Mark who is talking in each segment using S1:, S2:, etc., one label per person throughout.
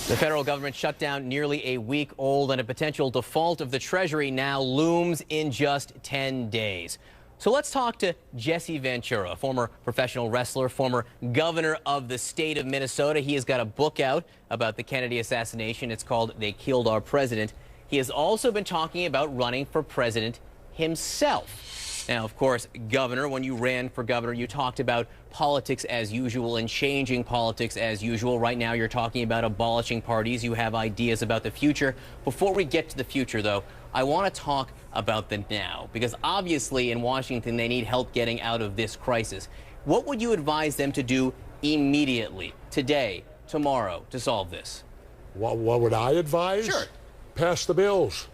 S1: The federal government shutdown nearly a week old, and a potential default of the Treasury now looms in just 10 days. So let's talk to Jesse Ventura, former professional wrestler, former governor of the state of Minnesota. He has got a book out about the Kennedy assassination. It's called They Killed Our President. He has also been talking about running for president himself. Now, of course, Governor, when you ran for governor, you talked about politics as usual and changing politics as usual. Right now, you're talking about abolishing parties. You have ideas about the future. Before we get to the future, though, I want to talk about the now, because obviously in Washington, they need help getting out of this crisis. What would you advise them to do immediately, today, tomorrow, to solve this?
S2: What would I advise?
S1: Sure.
S2: Pass the bills.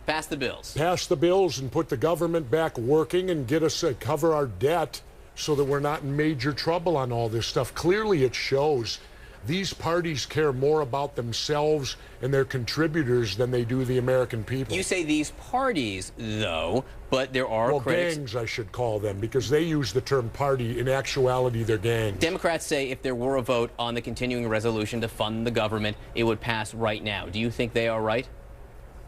S1: Pass the bills.
S2: Pass the bills and put the government back working and get us cover our debt so that we're not in major trouble on all this stuff. Clearly, it shows these parties care more about themselves and their contributors than they do the American people.
S1: You say these parties, though, but there are critics.
S2: Gangs, I should call them, because they use the term party. In actuality, they're gangs.
S1: Democrats say if there were a vote on the continuing resolution to fund the government, it would pass right now. Do you think they are right?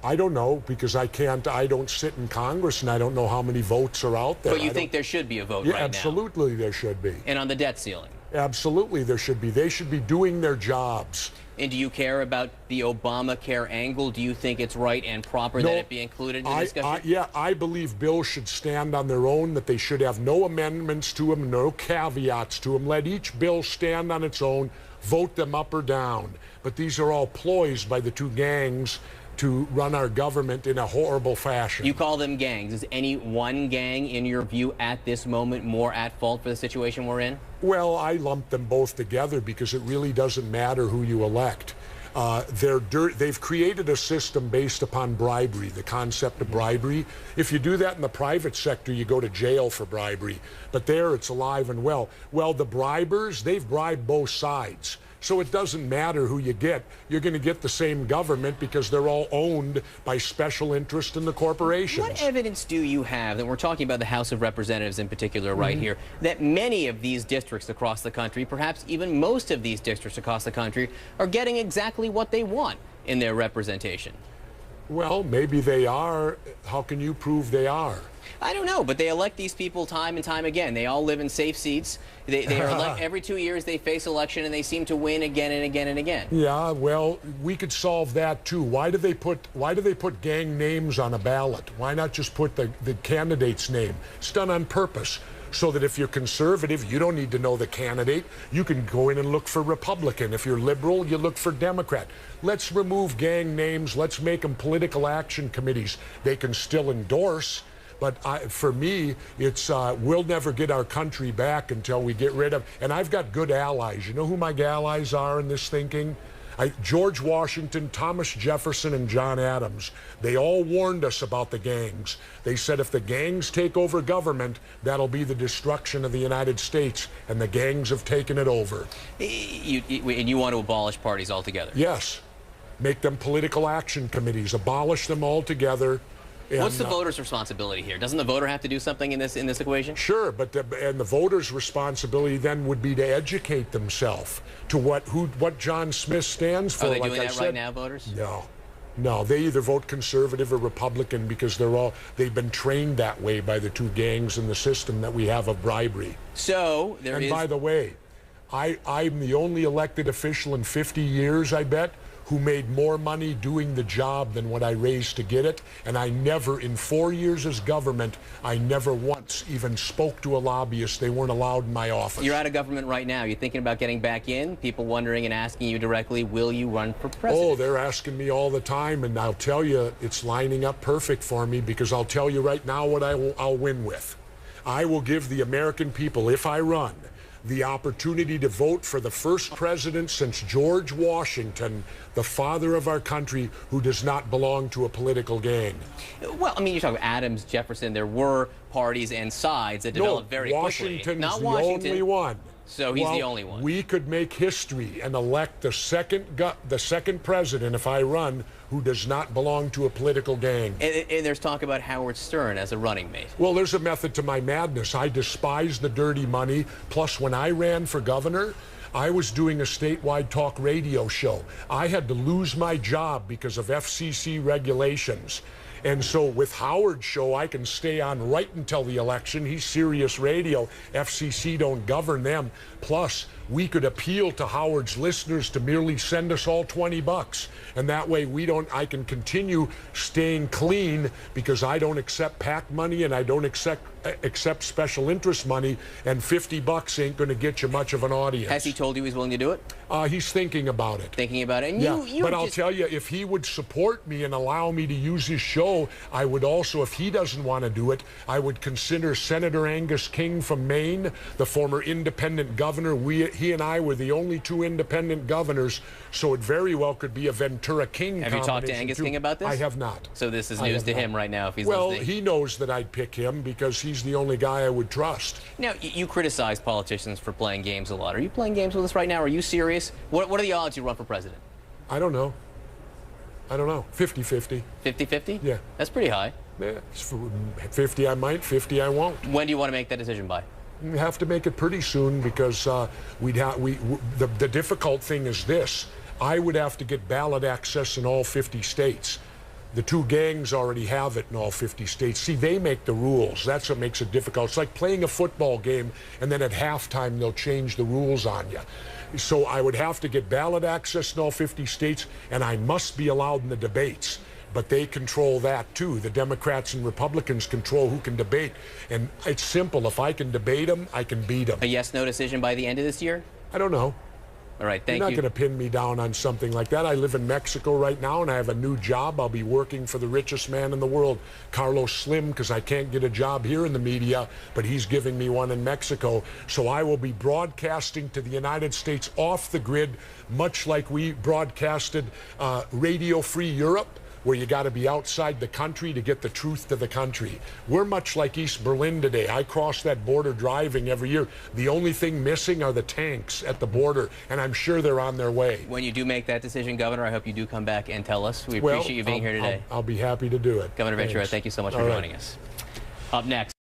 S2: I don't know, because I don't sit in Congress, and I don't know how many votes are out there.
S1: But you think there should be a vote right now?
S2: Absolutely there should be.
S1: And on the debt ceiling?
S2: Absolutely there should be. They should be doing their jobs.
S1: And do you care about the Obamacare angle? Do you think it's right and proper that it be included in the discussion?
S2: Yeah, I believe bills should stand on their own, that they should have no amendments to them, no caveats to them. Let each bill stand on its own, vote them up or down. But these are all ploys by the two gangs to run our government in a horrible fashion.
S1: You call them gangs. Is any one gang, in your view, at this moment more at fault for the situation we're in?
S2: Well, I lump them both together because it really doesn't matter who you elect. They've created a system based upon bribery, the concept of bribery. If you do that in the private sector, you go to jail for bribery. But there, it's alive and well. Well, the bribers, they've bribed both sides. So it doesn't matter who you get. You're going to get the same government because they're all owned by special interest in the corporations.
S1: What evidence do you have, that we're talking about the House of Representatives in particular right here, that many of these districts across the country, perhaps even most of these districts across the country, are getting exactly what they want in their representation?
S2: Well, maybe they are. How can you prove they are?
S1: I don't know, but they elect these people time and time again. They all live in safe seats. They are elect every 2 years. They face election, and they seem to win again and again and again.
S2: Yeah, well, we could solve that too. Why do they put gang names on a ballot? Why not just put the candidate's name? It's done on purpose, so that if you're conservative, you don't need to know the candidate. You can go in and look for Republican. If you're liberal, you look for Democrat. Let's remove gang names. Let's make them political action committees. They can still endorse. But for me, it's we'll never get our country back until we get rid of. And I've got good allies. You know who my allies are in this thinking? George Washington, Thomas Jefferson, and John Adams. They all warned us about the gangs. They said if the gangs take over government, that'll be the destruction of the United States. And the gangs have taken it over.
S1: And you want to abolish parties altogether?
S2: Yes. Make them political action committees. Abolish them altogether.
S1: What's the voter's responsibility here? Doesn't the voter have to do something in this equation?
S2: Sure, but the voter's responsibility then would be to educate themselves to what John Smith stands for.
S1: Are they doing that right now, voters?
S2: No, they either vote conservative or Republican because they've been trained that way by the two gangs in the system that we have of bribery.
S1: So there is.
S2: And by the way, I'm the only elected official in 50 years, I bet, who made more money doing the job than what I raised to get it. And I never, in 4 years as government, I never once even spoke to a lobbyist. They weren't allowed in my office.
S1: You're out of government right now. You're thinking about getting back in? People wondering and asking you directly, will you run for president?
S2: Oh, they're asking me all the time, and I'll tell you, it's lining up perfect for me, because I'll tell you right now what I'll win with. I will give the American people, if I run, the opportunity to vote for the first president since George Washington, the father of our country, who does not belong to a political gang.
S1: Well, I mean, you talk about Adams, Jefferson. There were parties and sides that developed very quickly.
S2: Washington's the only one.
S1: So he's the only one.
S2: We could make history and elect the second president, if I run, who does not belong to a political gang.
S1: And there's talk about Howard Stern as a running mate.
S2: Well, there's a method to my madness. I despise the dirty money. Plus, when I ran for governor, I was doing a statewide talk radio show. I had to lose my job because of FCC regulations. And so with Howard's show, I can stay on right until the election. He's Sirius Radio. FCC don't govern them. Plus, we could appeal to Howard's listeners to merely send us all $20. And that way I can continue staying clean because I don't accept PAC money and I don't accept special interest money, and $50 ain't going to get you much of an audience.
S1: Has he told you he's willing to do it?
S2: He's thinking about it.
S1: Thinking about it. And
S2: yeah, but I'll tell you, if he would support me and allow me to use his show, I would also, if he doesn't want to do it, I would consider Senator Angus King from Maine, the former independent governor. He and I were the only two independent governors, so it very well could be a Ventura King.
S1: Have you talked to Angus King about this?
S2: I have not.
S1: So this is news to him right now if he's
S2: Well,
S1: listening.
S2: he knows that I'd pick him because he's the only guy I would trust.
S1: Now, you criticize politicians for playing games a lot. Are you playing games with us right now? Are you serious? What are the odds you run for president?
S2: I don't know. 50-50.
S1: 50-50?
S2: Yeah.
S1: That's pretty high.
S2: Yeah, 50 I might, 50 I won't.
S1: When do you want to make that decision by?
S2: We have to make it pretty soon because the difficult thing is this. I would have to get ballot access in all 50 states. The two gangs already have it in all 50 states. See, they make the rules. That's what makes it difficult. It's like playing a football game, and then at halftime they'll change the rules on you. So I would have to get ballot access in all 50 states, and I must be allowed in the debates. But they control that, too. The Democrats and Republicans control who can debate. And it's simple. If I can debate them, I can beat them.
S1: A yes-no decision by the end of this year?
S2: I don't know.
S1: All right, thank you.
S2: You're not going to pin me down on something like that. I live in Mexico right now, and I have a new job. I'll be working for the richest man in the world, Carlos Slim, because I can't get a job here in the media, but he's giving me one in Mexico. So I will be broadcasting to the United States off the grid, much like we broadcasted Radio Free Europe, where you got to be outside the country to get the truth to the country. We're much like East Berlin today. I cross that border driving every year. The only thing missing are the tanks at the border, and I'm sure they're on their way.
S1: When you do make that decision, Governor, I hope you do come back and tell us. We appreciate you being here today.
S2: I'll be happy to do it.
S1: Governor Ventura, thank you so much for joining us. Up next.